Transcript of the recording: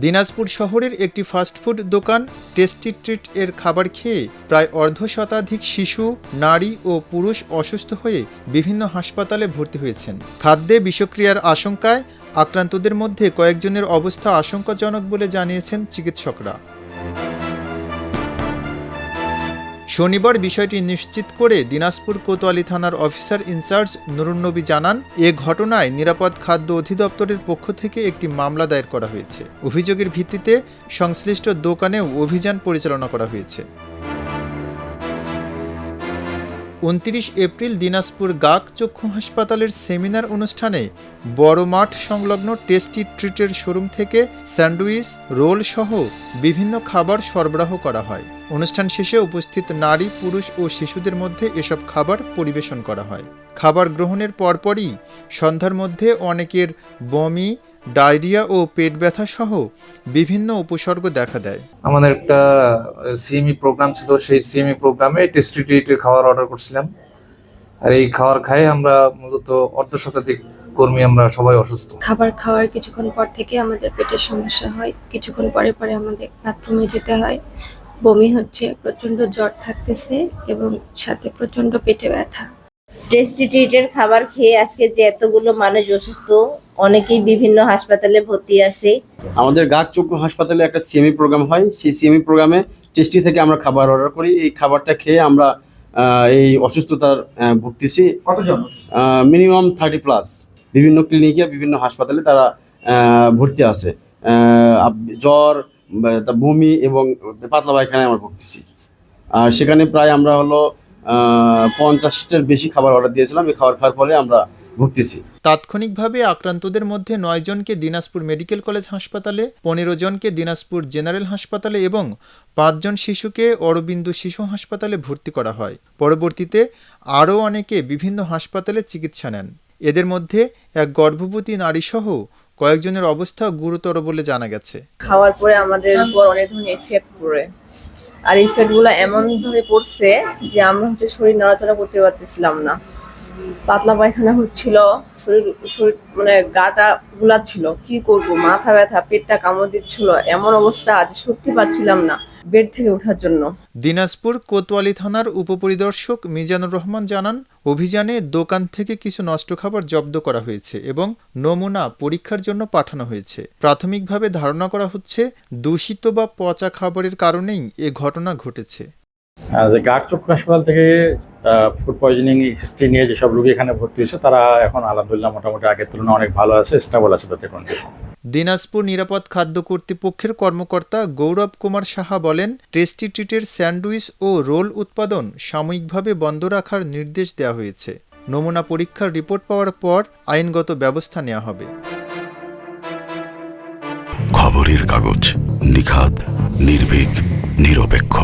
দিনাজপুর শহরের একটি ফাস্টফুড দোকান টেস্টি ট্রিট এর খাবার খেয়ে প্রায় অর্ধশতাধিক শিশু, নারী ও পুরুষ অসুস্থ হয়ে বিভিন্ন হাসপাতালে ভর্তি হয়েছেন। খাদ্যে বিষক্রিয়ার আশঙ্কায় আক্রান্তদের মধ্যে কয়েকজনের অবস্থা আশঙ্কাজনক বলে জানিয়েছেন চিকিৎসকরা। শনিবার বিষয়টি নিশ্চিত করে দিনাজপুর কোতোয়ালি থানার অফিসার ইনচার্জ নুরুন নবী জানান, এ ঘটনায় নিরাপদ খাদ্য অধিদপ্তরের পক্ষ থেকে একটি মামলা দায়ের করা হয়েছে। অভিযোগের ভিত্তিতে সংশ্লিষ্ট দোকানেও অভিযান পরিচালনা করা হয়েছে। 29 এপ্রিল দিনাজপুর গাক চক্ষু হাসপাতালের সেমিনার অনুষ্ঠানে বড় মাঠ সংলগ্ন টেস্টি ট্রিটের শোরুম থেকে স্যান্ডউইচ, রোল সহ বিভিন্ন খাবার সরবরাহ করা হয়। অনুষ্ঠান শেষে উপস্থিত নারী, পুরুষ ও শিশুদের মধ্যে এসব খাবার পরিবেশন করা হয়। খাবার গ্রহণের পরপরই সন্ধ্যার মধ্যে অনেকের বমি, ডায়রিয়া ও পেট ব্যথা সহ বিভিন্ন উপসর্গ দেখা দেয়। আমাদের একটা সিএমই প্রোগ্রাম ছিল, সেই সিএমই প্রোগ্রামে টেস্টি ট্রিটের খাবার অর্ডার করছিলাম। আর এই খাবার খাই আমরা মূলত অর্ধশতাধিক কর্মী আমরা সবাই অসুস্থ। খাবার খাওয়ার কিছুক্ষণ পর থেকে আমাদের পেটের সমস্যা হয়, কিছুক্ষণ পরে পরে আমাদের বাথরুমে যেতে হয়, বমি হচ্ছে, প্রচন্ড জ্বর থাকতেছে এবং সাথে প্রচন্ড পেটে ব্যথা। টেস্টি ট্রিটের খাবার খেয়ে আজকে যে এতগুলো মানুষ অসুস্থ, অনেকেই বিভিন্ন হাসপাতালে ভর্তি আছে। আমাদের গাক চক্ষু হাসপাতালে একটা সিএমই প্রোগ্রাম হয়, সেই সিএমই প্রোগ্রামে টেস্টি থেকে আমরা খাবার অর্ডার করি। এই খাবারটা খেয়ে আমরা এই অসুস্থতার ভুগতেছি। কতজন? মিনিমাম 30+। বিভিন্ন ক্লিনিকে, বিভিন্ন হাসপাতালে তারা ভর্তি আছে। জ্বর, বমি এবং পাতলা পায়খানায় আমরা ভুগতেছি। আর সেখানে প্রায় আমরা 50টার বেশি খাবার অর্ডার দিয়েছিলাম। এই খাবার খাওয়ার পরে আমরা ভুগতেছি। তাৎক্ষণিকভাবে আক্রান্তদের মধ্যে 9 জনকে দিনাজপুর মেডিকেল কলেজ হাসপাতালে, 15 জনকে দিনাজপুর জেনারেল হাসপাতালে এবং 5 জন শিশুকে অরবিন্দু শিশু হাসপাতালে ভর্তি করা হয়। পরবর্তীতে আরও অনেকে বিভিন্ন হাসপাতালে চিকিৎসা নেন। এদের মধ্যে এক গর্ভবতী নারী সহ কয়েকজনের অবস্থা গুরুতর বলে জানা গেছে। খাওয়ার পরে আমাদের উপর অনেক ধরনের ইফেক্ট পড়ে, আর ইফেক্টগুলো এমন ভাবে পড়ছে যে আমরা শরীর নড়াচড়া করতে পারতেছিলাম না। পাতলা পায়খানা হচ্ছিল, শরীর মানে গাটা গুলাচ্ছিল, কি করব, মাথা ব্যথা, পেটটা কামড় দিচ্ছিল, এমন অবস্থা যে শক্তি পাচ্ছিলাম না বেড থেকে ওঠার জন্য। দিনাজপুর কোতোয়ালি থানার উপপরিদর্শক মিজানুর রহমান জানান, অভিযানে দোকান থেকে কিছু নষ্ট খাবার জব্দ করা হয়েছে এবং নমুনা পরীক্ষার জন্য পাঠানো হয়েছে। প্রাথমিকভাবে ধারণা করা হচ্ছে দূষিত বা পচা খাবারের কারণেই এ ঘটনা ঘটেছে। গাক চক্ষু হাসপাতাল থেকে ফুড পয়জনিং হিস্ট্রি নিয়ে যেসব রোগী এখানে ভর্তি হয়েছে তারা এখন আলহামদুলিল্লাহ মোটামুটি আগের তুলনায় অনেক ভালো আছে, স্টেবল আছে তাদের কন্ডিশন। দিনাজপুর নিরাপদ খাদ্য কর্তৃপক্ষের কর্মকর্তা গৌরব কুমার সাহা বলেন, টেস্টি ট্রিটের স্যান্ডউইচ ও রোল উৎপাদন সাময়িকভাবে বন্ধ রাখার নির্দেশ দেওয়া হয়েছে। নমুনা পরীক্ষার রিপোর্ট পাওয়ার পর আইনগত ব্যবস্থা নেওয়া হবে। খবরের কাগজ, নিখাদ, নির্ভীক, নিরপেক্ষ।